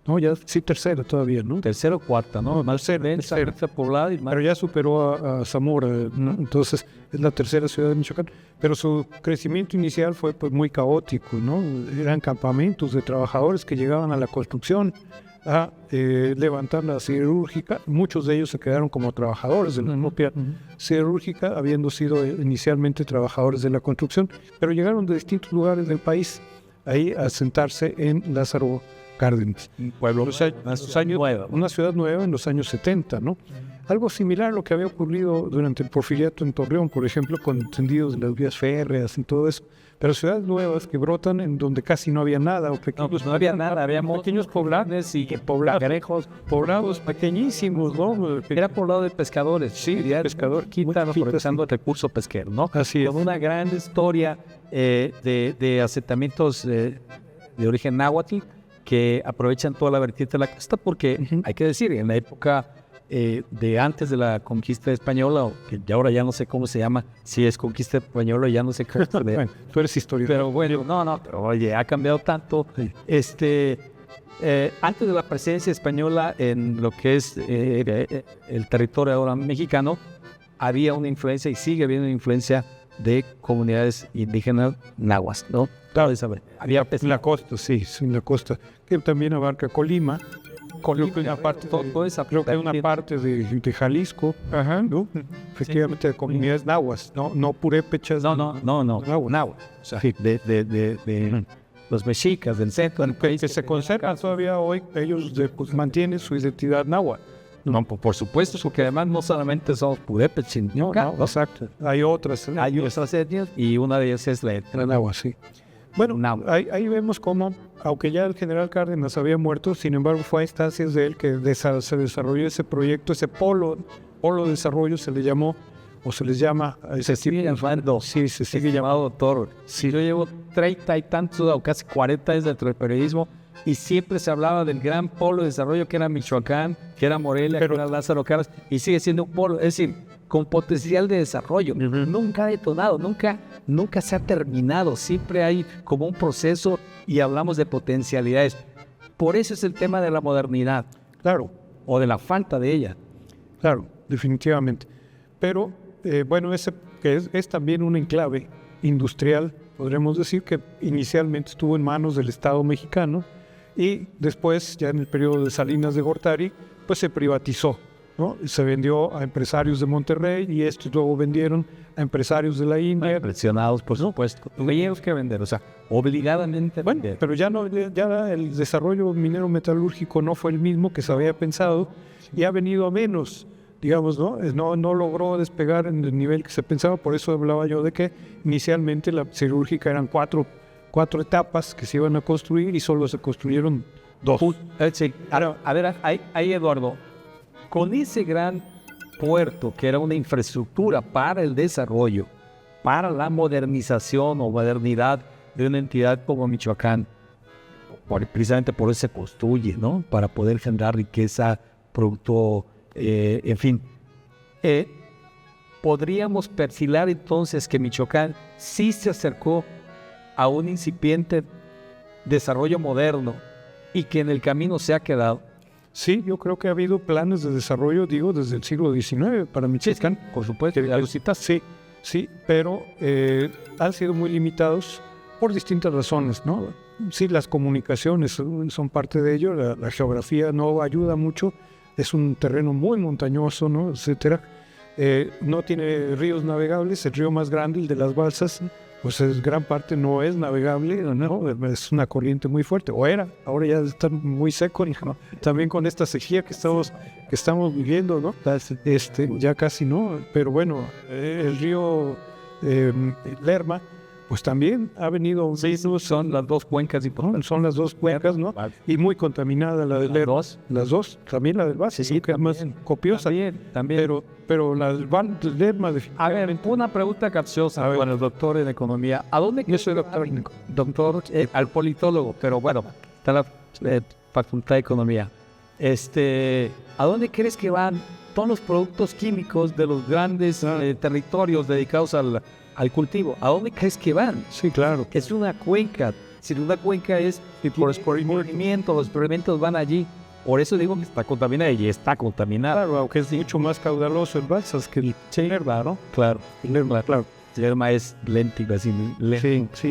S2: No, ya sí, tercera todavía, ¿no?
S3: Tercera o cuarta, ¿no? Más tercera poblada.
S2: Pero ya superó a Zamora, ¿no? Entonces es la tercera ciudad de Michoacán. Pero su crecimiento inicial fue pues muy caótico, ¿no? Eran campamentos de trabajadores que llegaban a la construcción a levantar la siderúrgica. Muchos de ellos se quedaron como trabajadores de la propia siderúrgica, habiendo sido inicialmente trabajadores de la construcción, pero llegaron de distintos lugares del país ahí a sentarse en Lázaro Cárdenas.
S3: Un pueblo,
S2: una ciudad nueva en los años 70, ¿no? Algo similar a lo que había ocurrido durante el Porfiriato en Torreón, por ejemplo, con tendidos de las vías férreas y todo eso. Pero ciudades nuevas que brotan en donde casi no había nada.
S3: No había nada, había
S2: pequeños poblados y poblados pequeñísimos, ¿no?
S3: Era poblado de pescadores.
S2: Sí,
S3: pescador, aprovechando el recurso pesquero, ¿no?
S2: Así es.
S3: Con una gran historia de asentamientos de origen náhuatl, que aprovechan toda la vertiente de la costa, porque hay que decir, en la época de antes de la conquista española, o que ahora ya no sé cómo se llama, si es conquista española, ya no sé cómo se llama.
S2: Bueno, tú eres historiador.
S3: Pero bueno, pero oye, ha cambiado tanto.
S2: Sí.
S3: Antes de la presencia española en lo que es el territorio ahora mexicano, había una influencia y sigue habiendo una influencia de comunidades indígenas nahuas, ¿no?
S2: Claro,
S3: había
S2: en la costa, sí, en la costa, que también abarca Colima. Creo que una parte, creo que una parte de Jalisco, ¿no? Efectivamente, de comunidades nahuas, no purépechas.
S3: No, náhuatl. O sea,
S2: sí.
S3: de los mexicas del centro del país.
S2: Que se conservan todavía hoy, ellos pues, mantienen su identidad náhuatl.
S3: No, por supuesto, porque además no solamente somos purépechas,
S2: no, exacto. Hay otras.
S3: Hay otras etnias y una de ellas es la
S2: náhuatl, sí. Bueno, ahí vemos cómo, aunque ya el general Cárdenas había muerto, sin embargo fue a instancias de él que se desarrolló ese proyecto, ese polo de desarrollo se le llamó, o se les llama.
S3: Se sigue llamando.
S2: Sí, se sigue
S3: llamado doctor. Sí. Yo llevo 30 y tantos, o casi 40 años dentro del periodismo, y siempre se hablaba del gran polo de desarrollo que era Michoacán, que era Morelia, que era Lázaro Cárdenas, y sigue siendo un polo, es decir, con potencial de desarrollo. Nunca ha detonado, nunca se ha terminado. Siempre hay como un proceso y hablamos de potencialidades. Por eso es el tema de la modernidad.
S2: Claro.
S3: O de la falta de ella.
S2: Claro, definitivamente. Pero, bueno, ese que es también un enclave industrial, podremos decir, que inicialmente estuvo en manos del Estado mexicano y después, ya en el periodo de Salinas de Gortari, pues se privatizó, ¿no? Se vendió a empresarios de Monterrey y estos luego vendieron a empresarios de la India.
S3: Presionados, por supuesto. Teníamos que vender, o sea, obligadamente.
S2: Bueno, pero ya el desarrollo minero metalúrgico no fue el mismo que se había pensado y ha venido a menos, digamos, ¿no? No logró despegar en el nivel que se pensaba. Por eso hablaba yo de que inicialmente la siderúrgica eran cuatro etapas que se iban a construir y solo se construyeron 2.
S3: Sí. Ahora, a ver, ahí Eduardo, con ese gran puerto que era una infraestructura para el desarrollo, para la modernización o modernidad de una entidad como Michoacán, precisamente por eso se construye, ¿no? Para poder generar riqueza, producto, en fin. Podríamos perfilar entonces que Michoacán sí se acercó a un incipiente desarrollo moderno y que en el camino se ha quedado.
S2: Sí, yo creo que ha habido planes de desarrollo, digo, desde el siglo XIX para Michoacán.
S3: Sí, por supuesto.
S2: Sí, pero han sido muy limitados por distintas razones, ¿no? Sí, las comunicaciones son parte de ello, la geografía no ayuda mucho, es un terreno muy montañoso, ¿no? Etcétera. No tiene ríos navegables, el río más grande, el de las Balsas, pues gran parte no es navegable, ¿no? Es una corriente muy fuerte, o era, ahora ya está muy seco, ¿no? También con esta sequía que estamos viviendo, ¿no? Ya casi no, pero bueno, el río Lerma, pues también ha venido...
S3: Sí, son las dos cuencas importantes.
S2: Son las dos cuencas, ¿no? Y muy contaminada la de Lerma. Las dos, también la del Balsas,
S3: Sí,
S2: que es más copiosa.
S3: También.
S2: Pero la del Lerma...
S3: A ver, una pregunta capciosa para el doctor en economía. ¿A dónde
S2: Yo soy doctor.
S3: Doctor, al politólogo, pero bueno, está la Facultad de Economía. ¿A dónde crees que van todos los productos químicos de los grandes territorios dedicados al cultivo? ¿A dónde crees que van?
S2: Sí, claro.
S3: Es una cuenca. Si una cuenca es por escurrimiento, los experimentos van allí. Por eso digo que está contaminada y está contaminada.
S2: Claro, aunque es mucho más caudaloso el Balsas que el Lerma, ¿no?
S3: Claro.
S2: Lerma, claro.
S3: Lerma es lento, así.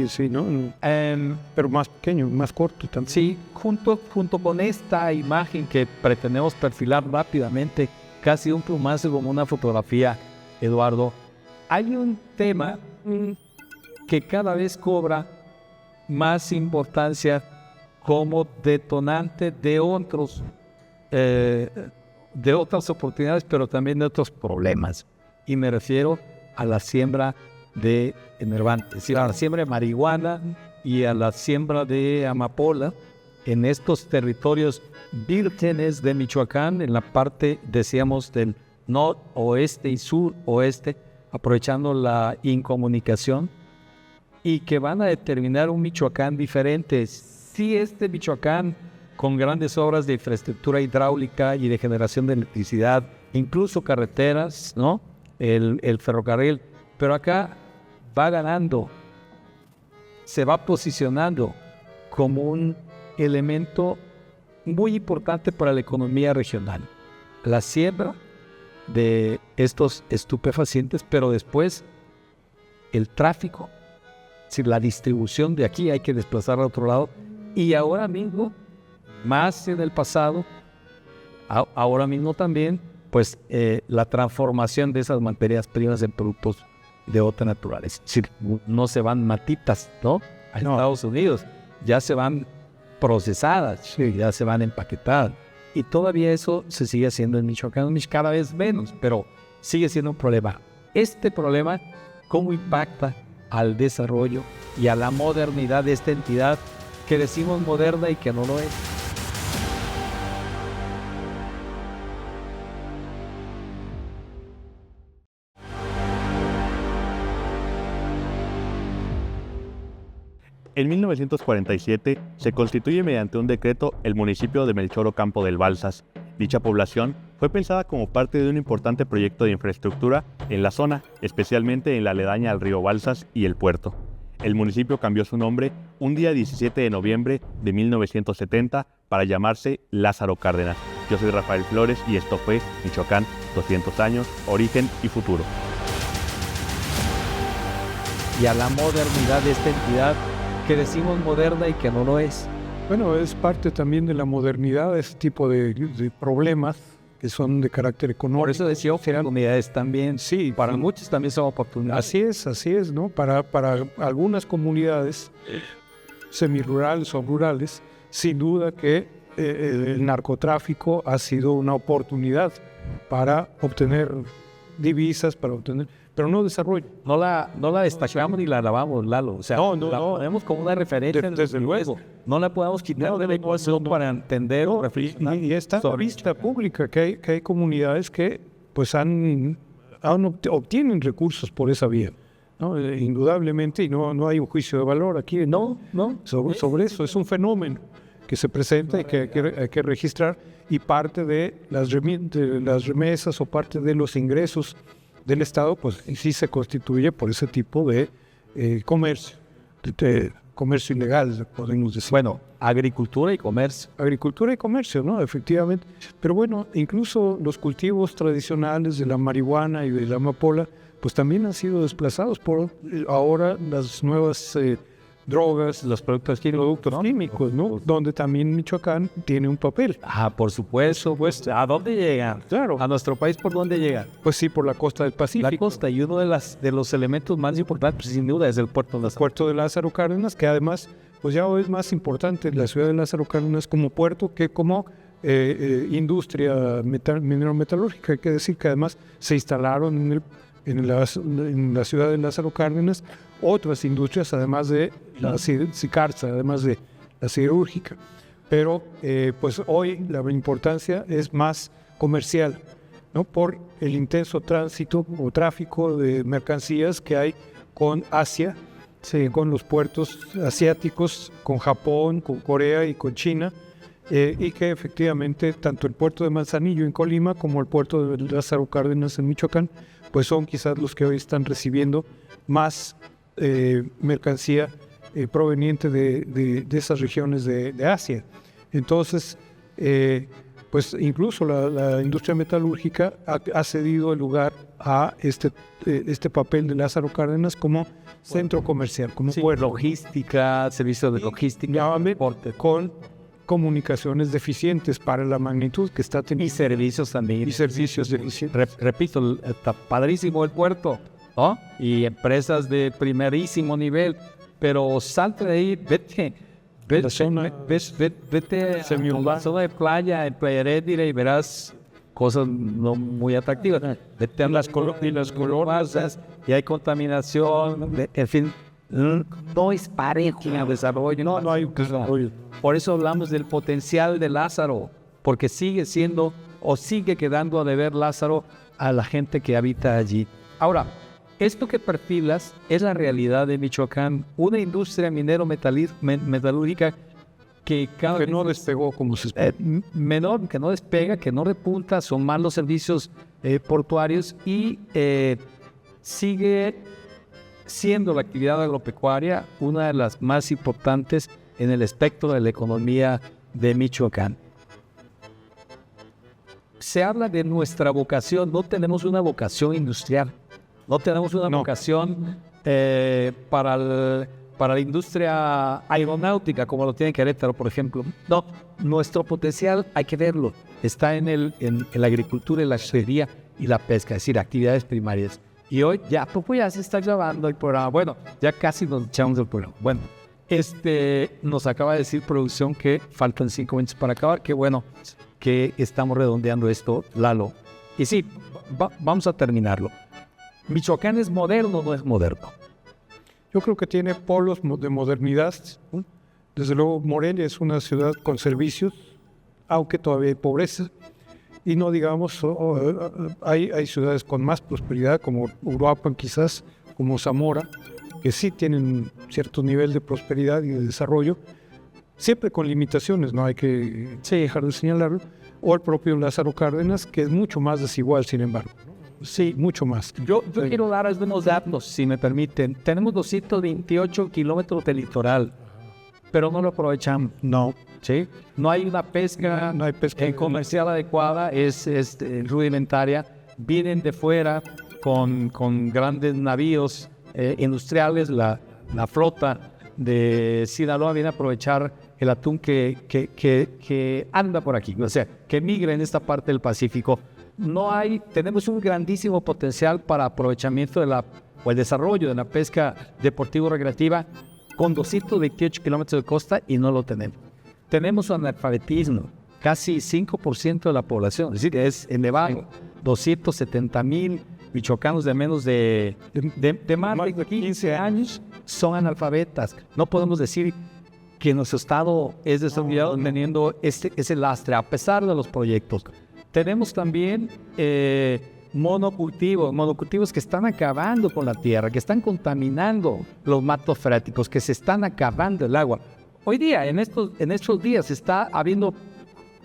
S2: Sí, ¿no? Pero más pequeño, más corto también.
S3: Sí, junto con esta imagen que pretendemos perfilar rápidamente, casi un plumazo como una fotografía, Eduardo, hay un tema que cada vez cobra más importancia como detonante de otras oportunidades, pero también de otros problemas. Y me refiero a la siembra de enervantes, es decir, a la siembra de marihuana y a la siembra de amapola en estos territorios vírgenes de Michoacán, en la parte, decíamos, del noroeste y suroeste, aprovechando la incomunicación, y que van a determinar un Michoacán diferente. Sí, este Michoacán con grandes obras de infraestructura hidráulica y de generación de electricidad, incluso carreteras, ¿no? El ferrocarril, pero acá va ganando, se va posicionando como un elemento muy importante para la economía regional. La siembra de estos estupefacientes, pero después el tráfico, es decir, la distribución de aquí hay que desplazar a otro lado, y ahora mismo, más en el pasado, ahora mismo también, pues la transformación de esas materias primas en productos de otra naturaleza. Es decir, no se van matitas, ¿no? A Estados Unidos, ya se van procesadas, ya se van empaquetadas. Y todavía eso se sigue haciendo en Michoacán, cada vez menos, pero sigue siendo un problema. Este problema, ¿cómo impacta al desarrollo y a la modernidad de esta entidad que decimos moderna y que no lo es?
S1: En 1947 se constituye mediante un decreto el municipio de Melchor Ocampo del Balsas. Dicha población fue pensada como parte de un importante proyecto de infraestructura en la zona, especialmente en la aledaña al río Balsas y el puerto. El municipio cambió su nombre un día 17 de noviembre de 1970 para llamarse Lázaro Cárdenas. Yo soy Rafael Flores y esto fue Michoacán, 200 años, origen y futuro.
S3: Y a la modernidad de esta entidad que decimos moderna y que no lo es.
S2: Bueno, es parte también de la modernidad, ese tipo de problemas que son de carácter económico.
S3: Por eso decía oportunidades también. Sí, para muchos también son oportunidades.
S2: Así es, ¿no? Para algunas comunidades semirurales o rurales, sin duda que el narcotráfico ha sido una oportunidad para obtener divisas, pero no desarrollo.
S3: No la destacamos ni la alabamos, Lalo. O sea, la ponemos como una referencia.
S2: Desde luego.
S3: No la podemos quitar de la ecuación para entender o reflexionar.
S2: Y está a vista pública que hay comunidades que pues obtienen recursos por esa vía, ¿no? Indudablemente, y no hay un juicio de valor aquí. Sobre eso. Es un fenómeno que se presenta y que hay que registrar, y parte de las remesas o parte de los ingresos del Estado, pues sí se constituye por ese tipo de comercio, comercio ilegal, podemos decir.
S3: Bueno, agricultura y comercio.
S2: Agricultura y comercio, ¿no? Efectivamente. Pero bueno, incluso los cultivos tradicionales de la marihuana y de la amapola, pues también han sido desplazados por ahora las nuevas drogas,
S3: los productos
S2: químicos, ¿no? Donde también Michoacán tiene un papel.
S3: Por supuesto, pues, ¿a dónde llegan?
S2: Claro.
S3: ¿A nuestro país por dónde llegan?
S2: Pues sí, por la costa del Pacífico.
S3: La costa, y uno de los elementos más importantes, sin duda, es el puerto de Lázaro.
S2: Puerto de Lázaro Cárdenas, que además, pues ya es más importante la ciudad de Lázaro Cárdenas como puerto que como industria minerometalúrgica. Hay que decir que además se instalaron en el en la ciudad de Lázaro Cárdenas, otras industrias, además de la Sicarza, además de la siderúrgica. Pero pues hoy la importancia es más comercial, ¿no? Por el intenso tránsito o tráfico de mercancías que hay con Asia, con los puertos asiáticos, con Japón, con Corea y con China, y que efectivamente tanto el puerto de Manzanillo en Colima como el puerto de Lázaro Cárdenas en Michoacán, pues son quizás los que hoy están recibiendo más mercancía proveniente de esas regiones de Asia. Entonces, pues incluso la industria metalúrgica ha cedido el lugar a este papel de Lázaro Cárdenas como centro comercial, como puerto.
S3: Logística, servicios de logística,
S2: con comunicaciones deficientes para la magnitud que está teniendo.
S3: Y servicios también.
S2: Y servicios deficientes.
S3: Repito, está padrísimo el puerto, ¿no? Y empresas de primerísimo nivel, pero salte de ahí, vete a la zona de playa, en Playa Herédira, y verás cosas no muy atractivas. Vete a las colonias y hay contaminación, en fin, no es parejo el desarrollo.
S2: No hay desarrollo.
S3: Por eso hablamos del potencial de Lázaro, porque sigue siendo o sigue quedando a deber Lázaro a la gente que habita allí. Ahora, esto que perfilas es la realidad de Michoacán, una industria minero-metalúrgica que
S2: no despegó como se espera.
S3: Menor, que no despega, que no repunta, son malos servicios portuarios y sigue siendo la actividad agropecuaria una de las más importantes en el espectro de la economía de Michoacán. Se habla de nuestra vocación, no tenemos una vocación industrial, no tenemos una vocación para la industria aeronáutica como lo tiene Querétaro, por ejemplo. No, nuestro potencial hay que verlo, está en la agricultura, en la ganadería y la pesca, es decir, actividades primarias. Y hoy ya se está grabando el programa. Bueno, ya casi nos echamos del programa. Bueno, nos acaba de decir producción que faltan 5 minutos para acabar. Qué bueno que estamos redondeando esto, Lalo. Y sí, vamos a terminarlo. ¿Michoacán es moderno o no es moderno?
S2: Yo creo que tiene polos de modernidad. Desde luego, Morelia es una ciudad con servicios, aunque todavía hay pobreza. Y no digamos, hay ciudades con más prosperidad, como Uruapan quizás, como Zamora, que sí tienen cierto nivel de prosperidad y de desarrollo, siempre con limitaciones, no hay que dejar de señalarlo, o el propio Lázaro Cárdenas, que es mucho más desigual, sin embargo. Sí, mucho más.
S3: Yo quiero dar algunos datos, si me permiten. Tenemos 228 kilómetros de litoral, pero no lo aprovechamos.
S2: No.
S3: ¿Sí? No hay una pesca, comercial adecuada, es rudimentaria. Vienen de fuera con grandes navíos industriales, la flota de Sinaloa viene a aprovechar el atún que anda por aquí, o sea, que migra en esta parte del Pacífico. Tenemos un grandísimo potencial para aprovechamiento o el desarrollo de la pesca deportivo-recreativa con 228 kilómetros de costa y no lo tenemos. Tenemos analfabetismo, casi 5% de la población, es decir, es elevado. 270,000 michoacanos de menos de más de 15 años son analfabetas. No podemos decir que nuestro estado es desarrollado teniendo ese lastre, a pesar de los proyectos. Tenemos también monocultivos que están acabando con la tierra, que están contaminando los mantos freáticos, que se están acabando el agua. Hoy día, en estos días, está habiendo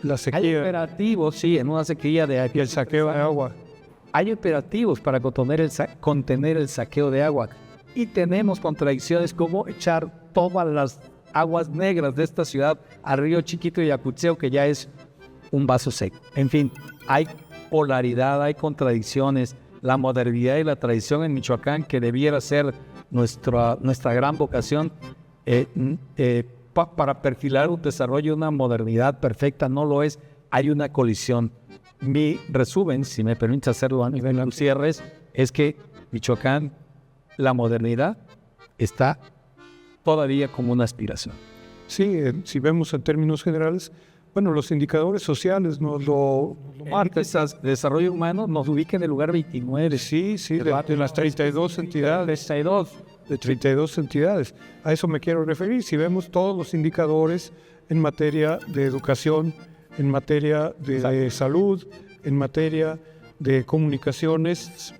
S2: la sequía.
S3: Hay operativos, sí, en una sequía de agua.
S2: Y el saqueo de agua.
S3: Hay operativos para contener el saqueo de agua. Y tenemos contradicciones como echar todas las aguas negras de esta ciudad al río Chiquito y Ayacucheo, que ya es un vaso seco. En fin, hay polaridad, hay contradicciones. La modernidad y la tradición en Michoacán, que debiera ser nuestra gran vocación, para perfilar un desarrollo, una modernidad perfecta, no lo es. Hay una colisión. Mi resumen, si me permite hacerlo antes de los cierres, es que Michoacán, la modernidad está todavía como una aspiración.
S2: Sí, si vemos en términos generales, Bueno, los indicadores sociales nos lo marcan.
S3: El desarrollo humano nos ubica en el lugar 29.
S2: Sí, de las 32 entidades.
S3: 32.
S2: De 32 entidades. A eso me quiero referir. Si vemos todos los indicadores en materia de educación, en materia de salud, en materia de comunicaciones,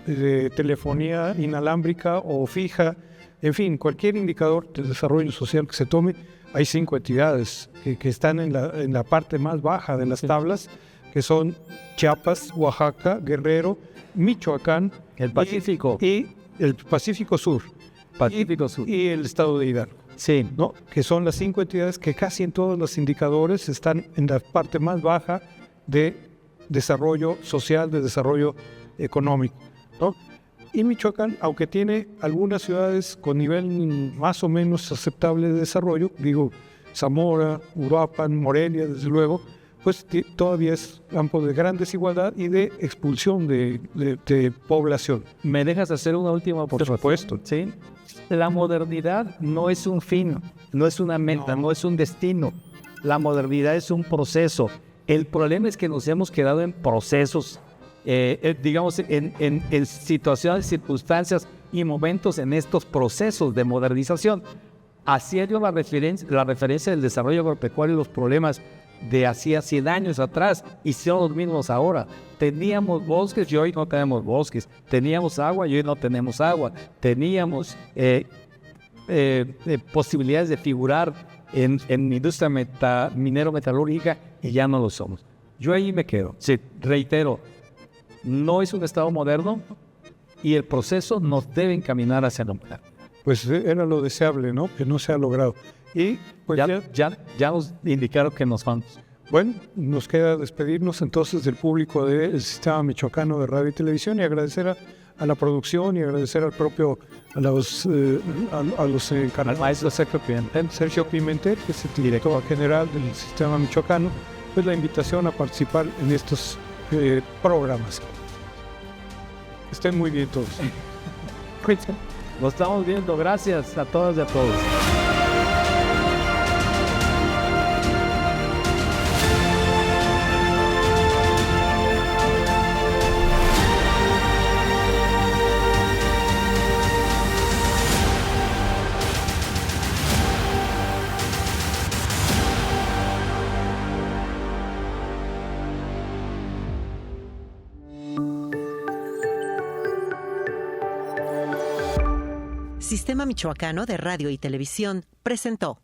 S2: de telefonía inalámbrica o fija, en fin, cualquier indicador de desarrollo social que se tome, hay 5 entidades que están en la parte más baja de las tablas, que son Chiapas, Oaxaca, Guerrero, Michoacán,
S3: el Pacífico
S2: y el Pacífico Sur. Y el estado de Hidalgo.
S3: Sí.
S2: ¿No? Que son las 5 entidades que casi en todos los indicadores están en la parte más baja de desarrollo social, de desarrollo económico, ¿no? Y Michoacán, aunque tiene algunas ciudades con nivel más o menos aceptable de desarrollo, digo Zamora, Uruapan, Morelia, desde luego, pues todavía es campo de gran desigualdad y de expulsión de población.
S3: ¿Me dejas hacer una última observación?
S2: Por supuesto.
S3: ¿Sí? La modernidad no es un fin, no es una meta, no es un destino. La modernidad es un proceso. El problema es que nos hemos quedado en procesos, digamos, en situaciones, circunstancias y momentos en estos procesos de modernización. Hacía yo la referencia del desarrollo agropecuario y los problemas de hacía 100 años atrás y son los mismos ahora. Teníamos bosques y hoy no tenemos bosques. Teníamos agua y hoy no tenemos agua. Teníamos posibilidades de figurar en industria minero-metalúrgica y ya no lo somos. Yo ahí me quedo. Sí, reitero, no es un Estado moderno y el proceso nos debe encaminar hacia lo moderno.
S2: Pues era lo deseable, ¿no? Que no se ha logrado. Y pues
S3: ya nos indicaron que nos vamos.
S2: Bueno, nos queda despedirnos entonces del público del Sistema Michoacano de Radio y Televisión y agradecer a la producción y agradecer a los encargados.
S3: Al maestro
S2: Sergio Pimentel, que es el director general del Sistema Michoacano, pues la invitación a participar en estos programas. Estén muy bien todos.
S3: Nos estamos viendo. Gracias a todas y a todos.
S4: Sistema Michoacano de Radio y Televisión presentó